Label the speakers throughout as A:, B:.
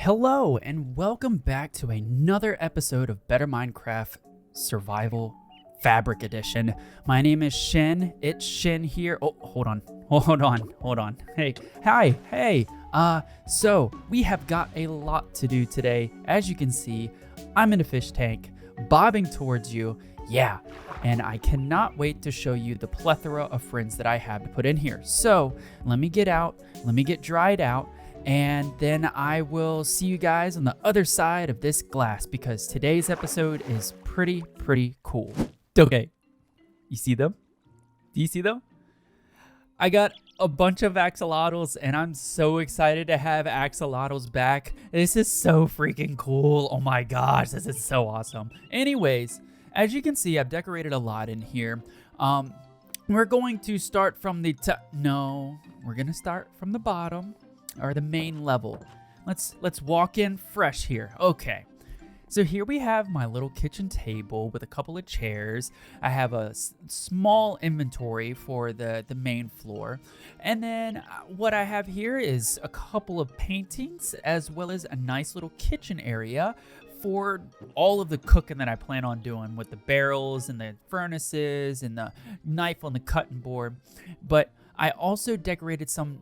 A: Hello and welcome back to another episode of Better Minecraft Survival Fabric Edition. My name is Shin. itsShinn here. Oh, hold on. Hey. So we have got a lot to do today. As you can see, I'm in a fish tank, bobbing towards you. Yeah, and I cannot wait to show you the plethora of friends that I have to put in here. So let me get out, let me get dried out, and then I will see you guys on the other side of this glass because today's episode is pretty cool. Okay, you see them? Do you see them? I got a bunch of axolotls and I'm so excited to have axolotls back. This is so freaking cool. Oh my gosh, this is so awesome. Anyways, as you can see, I've decorated a lot in here. We're going to start from the top. No, we're gonna start from the bottom. Or the main level. Let's walk in fresh here. Okay, so here we have my little kitchen table with a couple of chairs. I have a small inventory for the main floor, and then what I have here is a couple of paintings as well as a nice little kitchen area for all of the cooking that I plan on doing with the barrels and the furnaces and the knife on the cutting board. But I also decorated some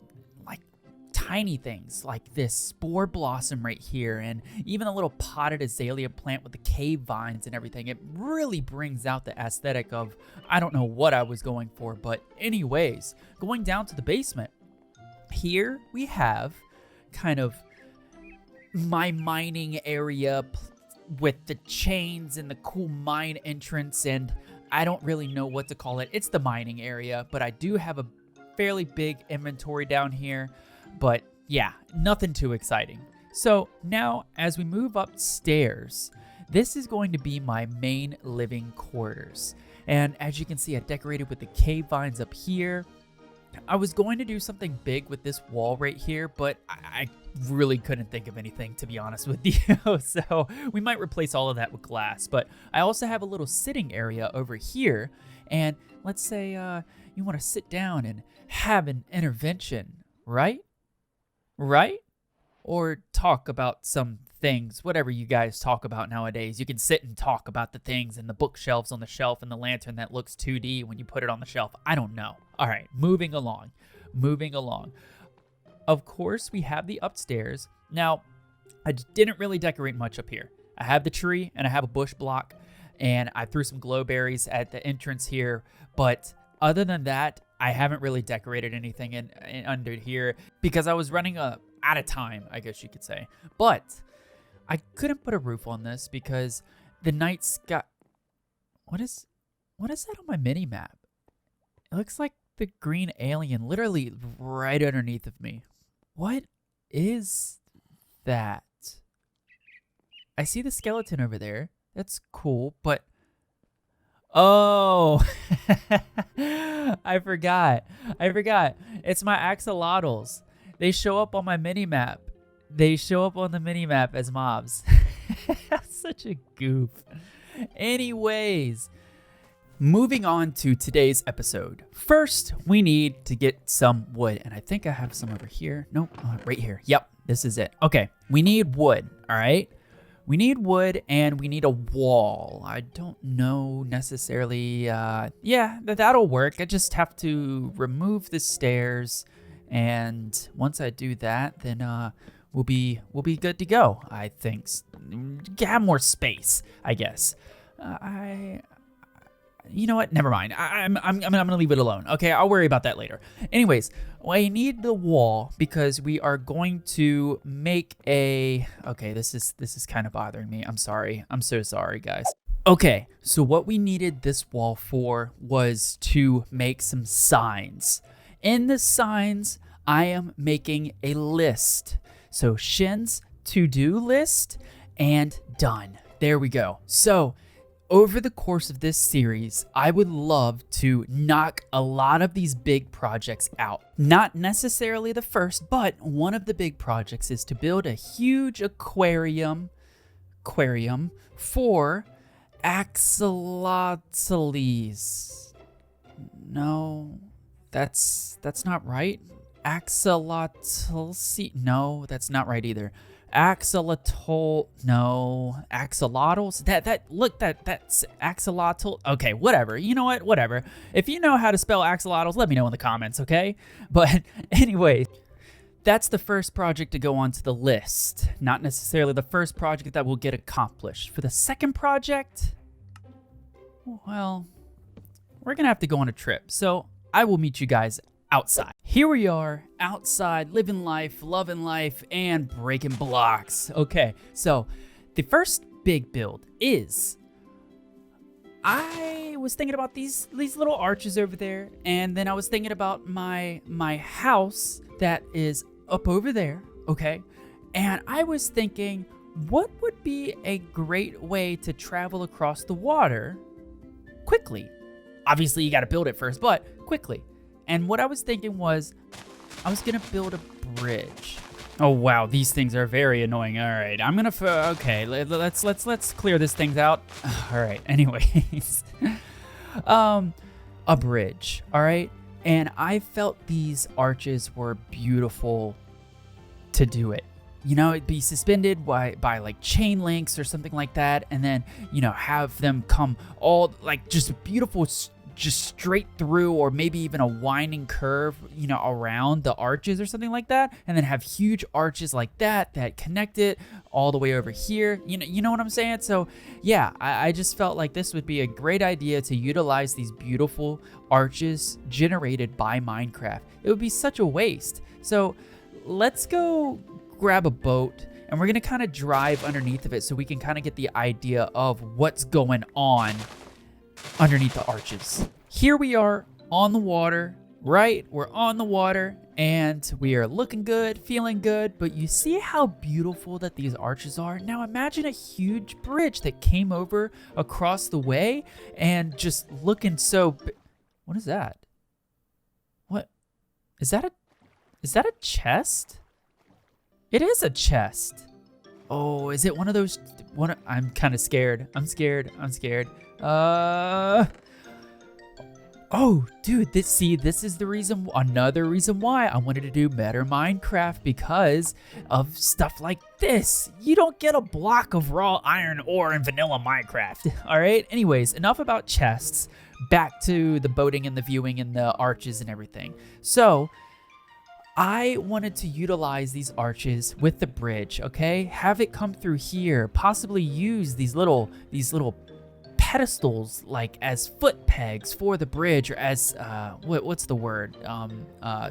A: tiny things like this spore blossom right here, and even a little potted azalea plant with the cave vines and everything. It really brings out the aesthetic of, I don't know what I was going for, but anyways, going down to the basement, here we have kind of my mining area with the chains and the cool mine entrance, and I don't really know what to call it. It's the mining area, but I do have a fairly big inventory down here. But yeah, nothing too exciting. So now as we move upstairs, this is going to be my main living quarters. And as you can see, I decorated with the cave vines up here. I was going to do something big with this wall right here, but I really couldn't think of anything, to be honest with you. So we might replace all of that with glass. But I also have a little sitting area over here. And let's say you want to sit down and have an intervention, right? Or talk about some things, whatever you guys talk about nowadays. You can sit and talk about the things and the bookshelves on the shelf and the lantern that looks 2D when you put it on the shelf. I don't know. All right, moving along. Of course, we have the upstairs. Now, I didn't really decorate much up here. I have the tree and I have a bush block, and I threw some glowberries at the entrance here, but other than that, I haven't really decorated anything in under here because I was running out of time, I guess you could say. But I couldn't put a roof on this because the night sky. What is that on my mini map? It looks like the green alien literally right underneath of me. What is that? I see the skeleton over there. That's cool, but oh, I forgot. It's my axolotls. They show up on my mini-map. They show up on the mini-map as mobs. Such a goof. Anyways, moving on to today's episode. First, we need to get some wood, and I think I have some over here. Nope, right here. Yep, this is it. Okay, we need wood, all right? We need wood and we need a wall. I don't know necessarily. Yeah, that'll work. I just have to remove the stairs, and once I do that, then we'll be good to go. I think. Have more space, I guess. You know what? Never mind. I'm gonna leave it alone. Okay, I'll worry about that later. Anyways, I need the wall because we are going to make a. Okay, this is kind of bothering me. I'm sorry. I'm so sorry, guys. Okay, so what we needed this wall for was to make some signs. In the signs, I am making a list. So Shinn's to-do list and done. There we go. So over the course of this series, I would love to knock a lot of these big projects out. Not necessarily the first, but one of the big projects is to build a huge aquarium for axolotls. No, that's not right. axolotl seed. No, that's not right either. Axolotl. No, axolotls. That's axolotl. Okay, whatever. You know what? Whatever. If you know how to spell axolotls, let me know in the comments, okay? But anyway, that's the first project to go onto the list. Not necessarily the first project that will get accomplished. For the second project, well, we're gonna have to go on a trip. So I will meet you guys outside. Here we are, outside, living life, loving life, and breaking blocks. Okay, so the first big build is, I was thinking about these little arches over there, and then I was thinking about my house that is up over there, okay? And I was thinking, what would be a great way to travel across the water quickly? Obviously, you gotta build it first, but quickly. And what I was thinking was, I was gonna build a bridge. Oh wow, these things are very annoying. All right, I'm gonna. Okay, let's clear this thing out. All right. Anyways, a bridge. All right, and I felt these arches were beautiful to do it. You know, it'd be suspended by like chain links or something like that, and then, you know, have them come all like just beautiful, just straight through, or maybe even a winding curve, you know, around the arches or something like that, and then have huge arches like that connect it all the way over here. You know what I'm saying? So yeah, I just felt like this would be a great idea to utilize these beautiful arches generated by Minecraft. It would be such a waste. So let's go grab a boat, and we're gonna kind of drive underneath of it so we can kind of get the idea of what's going on underneath the arches. Here we are on the water, right? We're on the water, and we are looking good, feeling good, but you see how beautiful that these arches are? Now imagine a huge bridge that came over across the way and just looking so what is that? What? Is that a chest? It is a chest. Oh, is it one of those? I'm kind of scared. I'm scared. Oh, dude, this is another reason why I wanted to do better Minecraft, because of stuff like this. You don't get a block of raw iron ore in vanilla Minecraft. All right. Anyways, enough about chests. Back to the boating and the viewing and the arches and everything. So I wanted to utilize these arches with the bridge, okay? Have it come through here, possibly use these little pedestals like as foot pegs for the bridge, or as what's the word?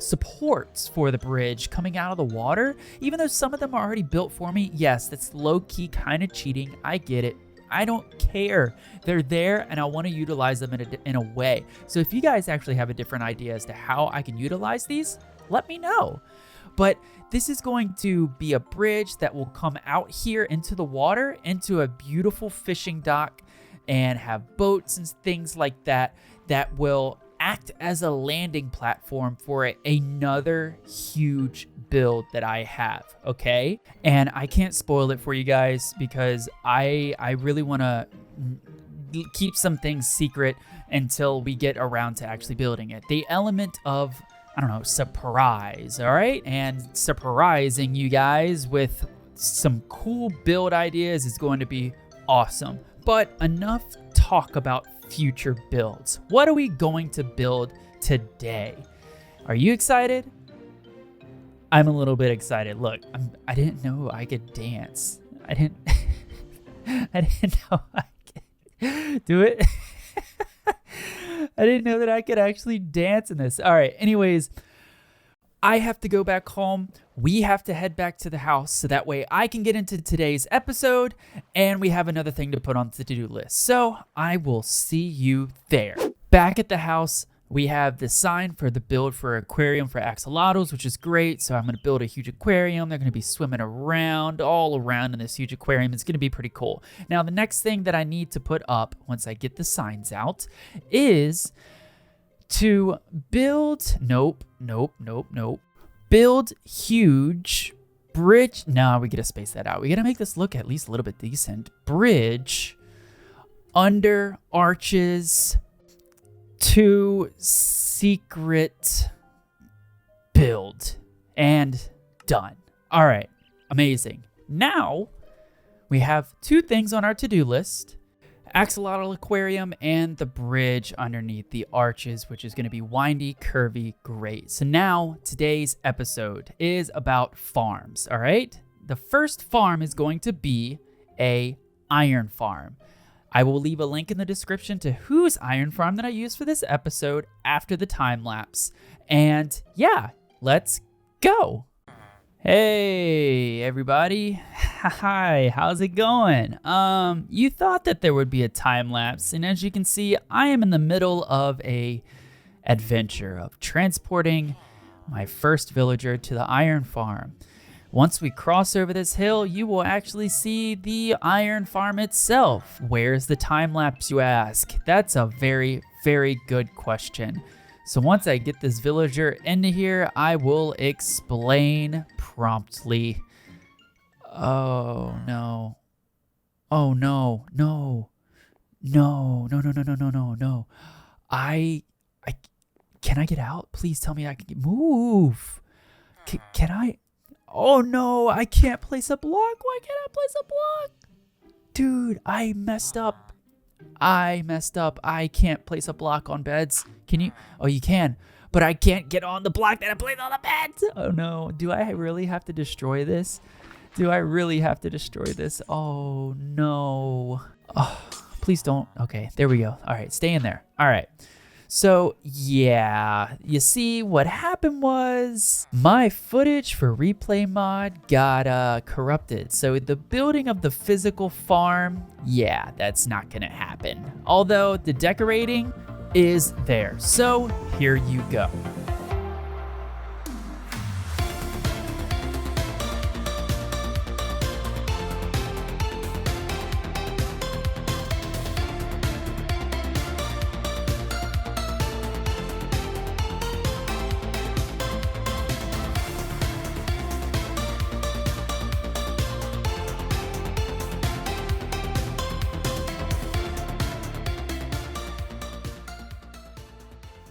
A: Supports for the bridge coming out of the water. Even though some of them are already built for me, yes, that's low-key kind of cheating. I get it. I don't care. They're there, and I want to utilize them in a way. So if you guys actually have a different idea as to how I can utilize these, let me know. But this is going to be a bridge that will come out here into the water, into a beautiful fishing dock, and have boats and things like that that will act as a landing platform for another huge build that I have, okay? And I can't spoil it for you guys because I really want to keep some things secret until we get around to actually building it. The element of, I don't know, surprise, all right? And surprising you guys with some cool build ideas is going to be awesome. But enough talk about future builds. What are we going to build today? Are you excited? I'm a little bit excited. Look, I didn't know I could dance. I didn't know I could do it. I didn't know that I could actually dance in this. All right, anyways, I have to go back home. We have to head back to the house so that way I can get into today's episode and we have another thing to put on the to-do list. So I will see you there. Back at the house, we have the sign for the build for aquarium for axolotls, which is great. So I'm going to build a huge aquarium. They're going to be swimming around, all around in this huge aquarium. It's going to be pretty cool. Now, the next thing that I need to put up once I get the signs out is to build, build huge bridge. No, we got to space that out. We got to make this look at least a little bit decent. Bridge under arches to secret build. And done. All right, amazing. Now we have 2 things on our to-do list. Axolotl aquarium and the bridge underneath the arches, which is going to be windy, curvy, great. So now today's episode is about farms, all right? The first farm is going to be a iron farm. I will leave a link in the description to whose iron farm that I used for this episode after the time lapse. And yeah, let's go. Hey everybody. Hi, how's it going? You thought that there would be a time lapse, and as you can see, I am in the middle of a adventure of transporting my first villager to the iron farm. Once we cross over this hill, you will actually see the iron farm itself. Where's the time lapse, you ask? That's a very, very good question. So once I get this villager into here, I will explain promptly. Oh no. Oh no, no. No, no, no, no, no, no, no, no. Can I get out? Please tell me I can move. Can I? Oh no, I can't place a block. Why can't I place a block? Dude, I messed up. I can't place a block on beds. Can you? Oh, you can. But I can't get on the block that I placed on the beds. Oh no. Do I really have to destroy this? Do I really have to destroy this? Oh no. Oh, please don't. Okay, there we go. All right, stay in there. All right. So yeah, you see what happened was my footage for replay mod got corrupted. So the building of the physical farm, yeah, that's not gonna happen. Although the decorating is there. So here you go.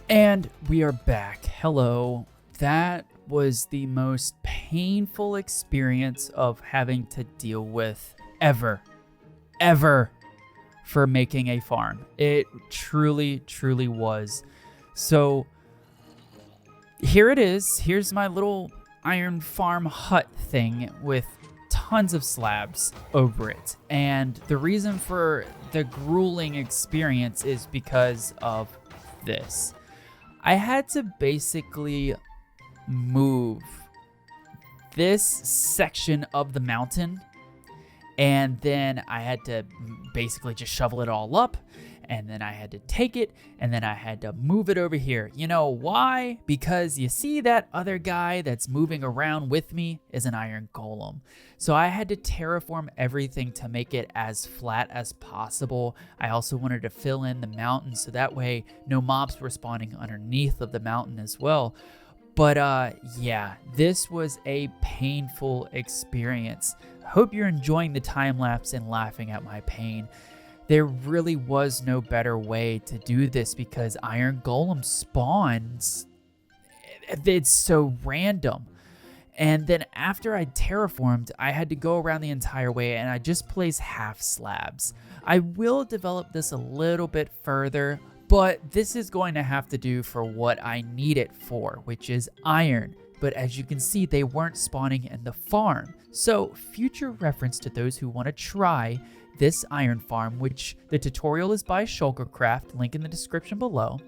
A: And we are back. Hello. That was the most painful experience of having to deal with ever for making a farm. It truly, truly was. So here it is. Here's my little iron farm hut thing with tons of slabs over it. And the reason for the grueling experience is because of this. I had to basically move this section of the mountain, and then I had to basically just shovel it all up, and then I had to take it, and then I had to move it over here. You know why? Because you see that other guy that's moving around with me is an iron golem. So I had to terraform everything to make it as flat as possible. I also wanted to fill in the mountain so that way no mobs were spawning underneath of the mountain as well. But yeah, this was a painful experience. I hope you're enjoying the time lapse and laughing at my pain. There really was no better way to do this because iron golem spawns. It's so random. And then after I terraformed, I had to go around the entire way and I just placed half slabs. I will develop this a little bit further, but this is going to have to do for what I need it for, which is iron. But as you can see, they weren't spawning in the farm. So future reference to those who want to try this iron farm, which the tutorial is by Shulkercraft, link in the description below.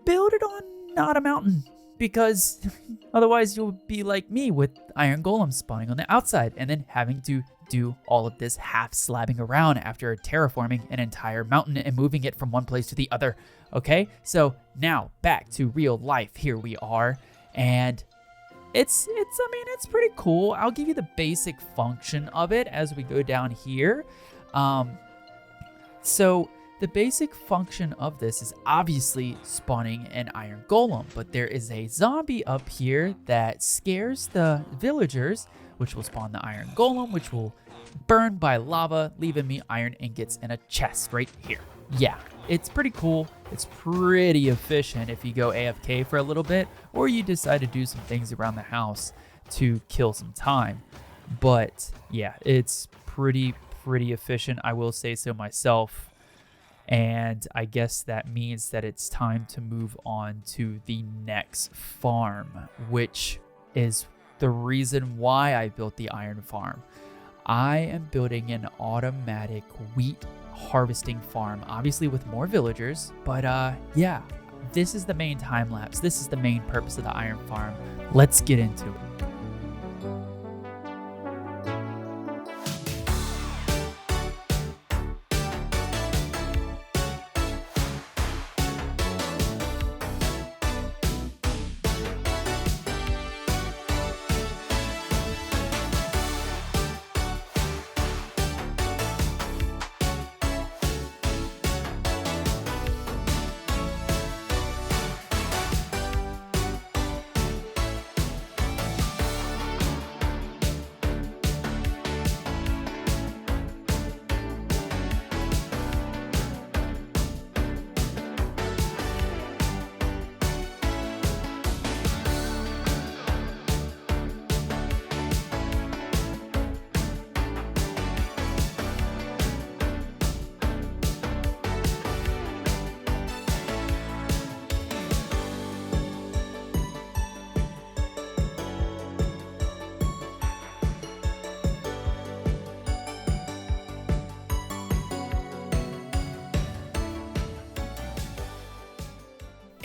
A: Build it on not a mountain, because otherwise you'll be like me with iron golems spawning on the outside and then having to do all of this half slabbing around after terraforming an entire mountain and moving it from one place to the other. Okay, so now back to real life. Here we are, and it's pretty cool. I'll give you the basic function of it as we go down here. So the basic function of this is obviously spawning an iron golem, but there is a zombie up here that scares the villagers, which will spawn the iron golem, which will burn by lava, leaving me iron ingots in a chest right here. yeah, it's pretty cool. It's pretty efficient if you go AFK for a little bit, or you decide to do some things around the house to kill some time. But yeah, it's pretty efficient, I will say so myself. And I guess that means that it's time to move on to the next farm, which is the reason why I built the iron farm. I am building an automatic wheat harvesting farm, obviously with more villagers, but yeah, this is the main time lapse. This is the main purpose of the iron farm. Let's get into it.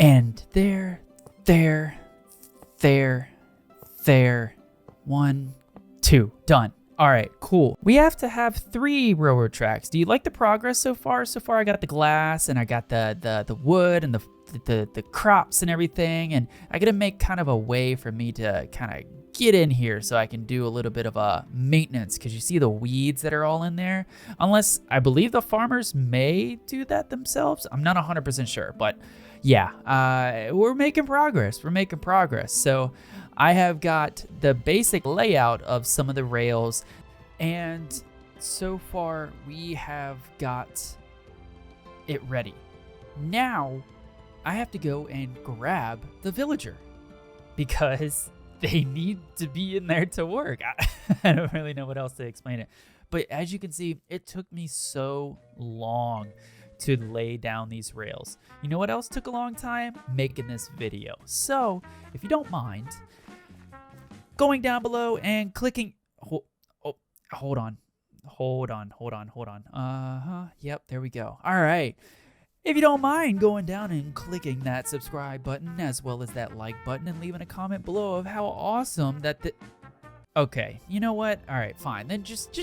A: And there, 1, 2, done. All right, cool. We have to have 3 railroad tracks. Do you like the progress so far? So far, I got the glass and I got the wood and the crops and everything. And I gotta make kind of a way for me to kind of get in here so I can do a little bit of a maintenance, because you see the weeds that are all in there. Unless I believe the farmers may do that themselves. I'm not 100% sure, but yeah, we're making progress. So I have got the basic layout of some of the rails, and so far we have got it ready. Now I have to go and grab the villager because they need to be in there to work. I don't really know what else to explain it. But as you can see, it took me so long to lay down these rails. You know what else took a long time? Making this video. So if you don't mind going down below and clicking, hold on. Yep, there we go. All right. If you don't mind going down and clicking that subscribe button as well as that like button and leaving a comment below of how awesome that okay, you know what? All right, fine. Then just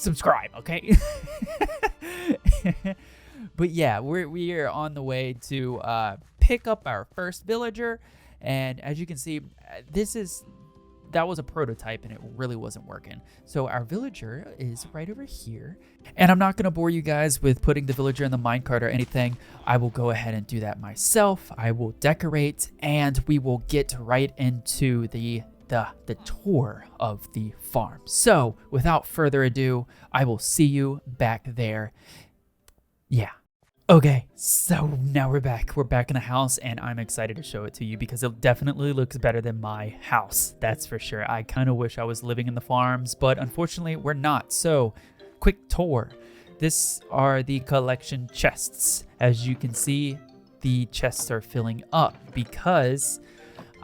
A: subscribe, okay? But yeah, we are on the way to pick up our first villager, and as you can see, that was a prototype and it really wasn't working. So our villager is right over here, and I'm not gonna bore you guys with putting the villager in the minecart or anything. I will go ahead and do that myself. I will decorate, and we will get right into the tour of the farm. So without further ado, I will see you back there. Yeah. Okay, so now we're back in the house, and I'm excited to show it to you because it definitely looks better than my house, that's for sure. I kind of wish I was living in the farms, but unfortunately we're not. So quick tour. This are the collection chests. As you can see, the chests are filling up because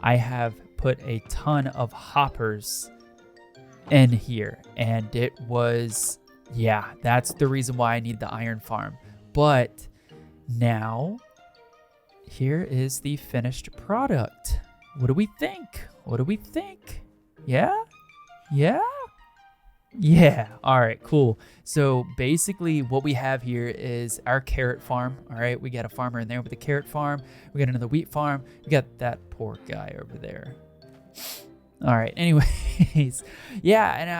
A: I have put a ton of hoppers in here, and it was, yeah, that's the reason why I need the iron farm. But now here is the finished product. What do we think? Yeah. All right, cool. So basically what we have here is our carrot farm. All right, we got a farmer in there with a carrot farm. We got another wheat farm. We got that poor guy over there. All right, anyways, yeah, and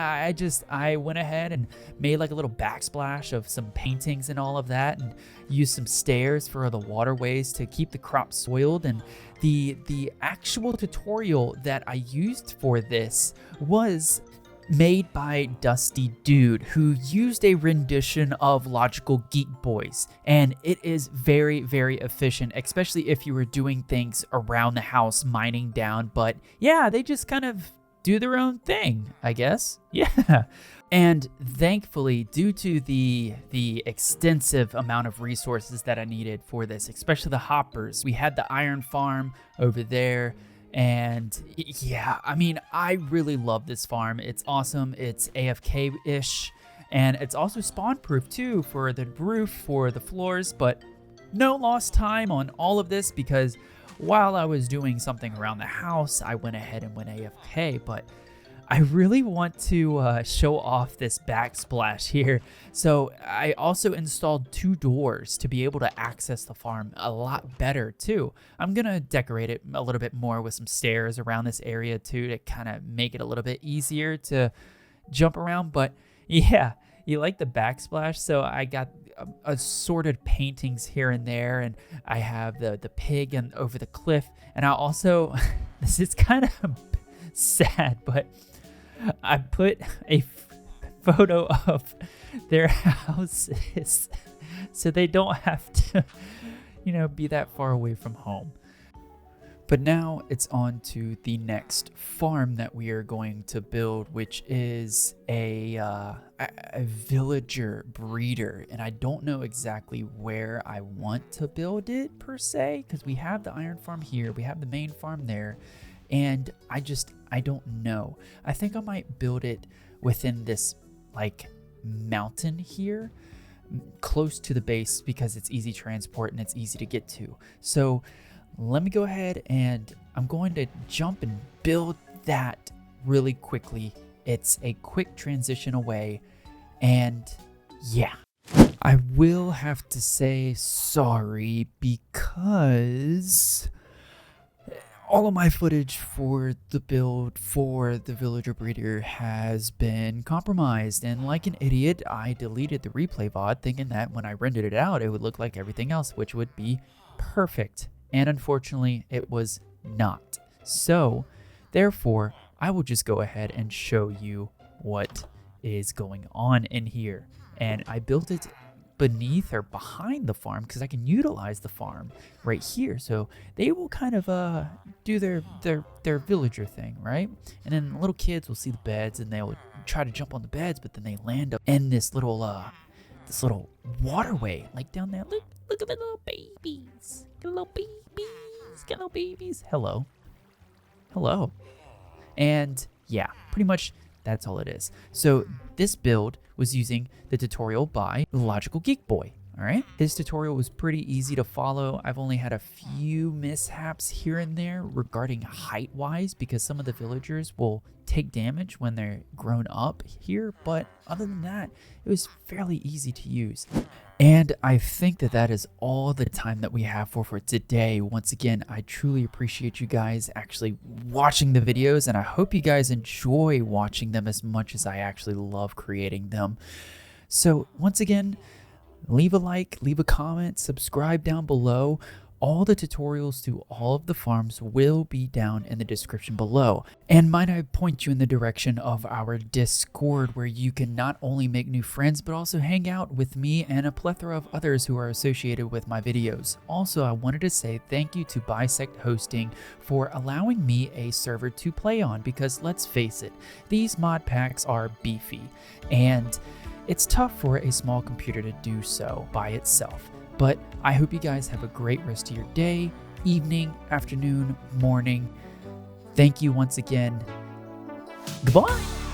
A: I went ahead and made like a little backsplash of some paintings and all of that, and used some stairs for the waterways to keep the crops soiled. And the actual tutorial that I used for this was made by Dusty Dude, who used a rendition of LogicalGeekBoy's, and it is very, very efficient, especially if you were doing things around the house, mining down. But yeah, they just kind of do their own thing, I guess. Yeah. And thankfully, due to the extensive amount of resources that I needed for this, especially the hoppers, we had the iron farm over there. And yeah, I mean, I really love this farm. It's awesome. It's AFK-ish, and it's also spawn-proof too for the roof, for the floors, but no lost time on all of this because while I was doing something around the house, I went ahead and went AFK, but I really want to show off this backsplash here. So I also installed 2 doors to be able to access the farm a lot better too. I'm going to decorate it a little bit more with some stairs around this area too to kind of make it a little bit easier to jump around. But yeah, you like the backsplash? So I got assorted paintings here and there, and I have the pig and over the cliff. And I also, this is kind of sad, but I put a photo of their houses so they don't have to, be that far away from home. But now it's on to the next farm that we are going to build, which is a villager breeder. And I don't know exactly where I want to build it per se, because we have the iron farm here, we have the main farm there. And I don't know. I think I might build it within this like mountain here, close to the base, because it's easy transport and it's easy to get to. So let me go ahead and I'm going to jump and build that really quickly. It's a quick transition away. And yeah, I will have to say sorry because all of my footage for the build for the villager breeder has been compromised, and like an idiot, I deleted the replay VOD thinking that when I rendered it out, it would look like everything else, which would be perfect. And unfortunately, it was not. So, therefore, I will just go ahead and show you what is going on in here. And I built it beneath or behind the farm because I can utilize the farm right here, so they will kind of do their villager thing, right? And then little kids will see the beds and they'll try to jump on the beds, but then they land up in this little waterway like down there. Look at the little babies. Get little babies. Get little babies. Hello. And yeah, pretty much that's all it is. So this build was using the tutorial by LogicalGeekBoy. All right, his tutorial was pretty easy to follow. I've only had a few mishaps here and there regarding height-wise because some of the villagers will take damage when they're grown up here, but other than that, it was fairly easy to use. And I think that is all the time that we have for today. Once again, I truly appreciate you guys actually watching the videos, and I hope you guys enjoy watching them as much as I actually love creating them. So once again, leave a like, leave a comment, subscribe down below. All the tutorials to all of the farms will be down in the description below. And might I point you in the direction of our Discord, where you can not only make new friends, but also hang out with me and a plethora of others who are associated with my videos. Also, I wanted to say thank you to Bisect Hosting for allowing me a server to play on, because let's face it, these mod packs are beefy, and it's tough for a small computer to do so by itself. But I hope you guys have a great rest of your day, evening, afternoon, morning. Thank you once again. Goodbye.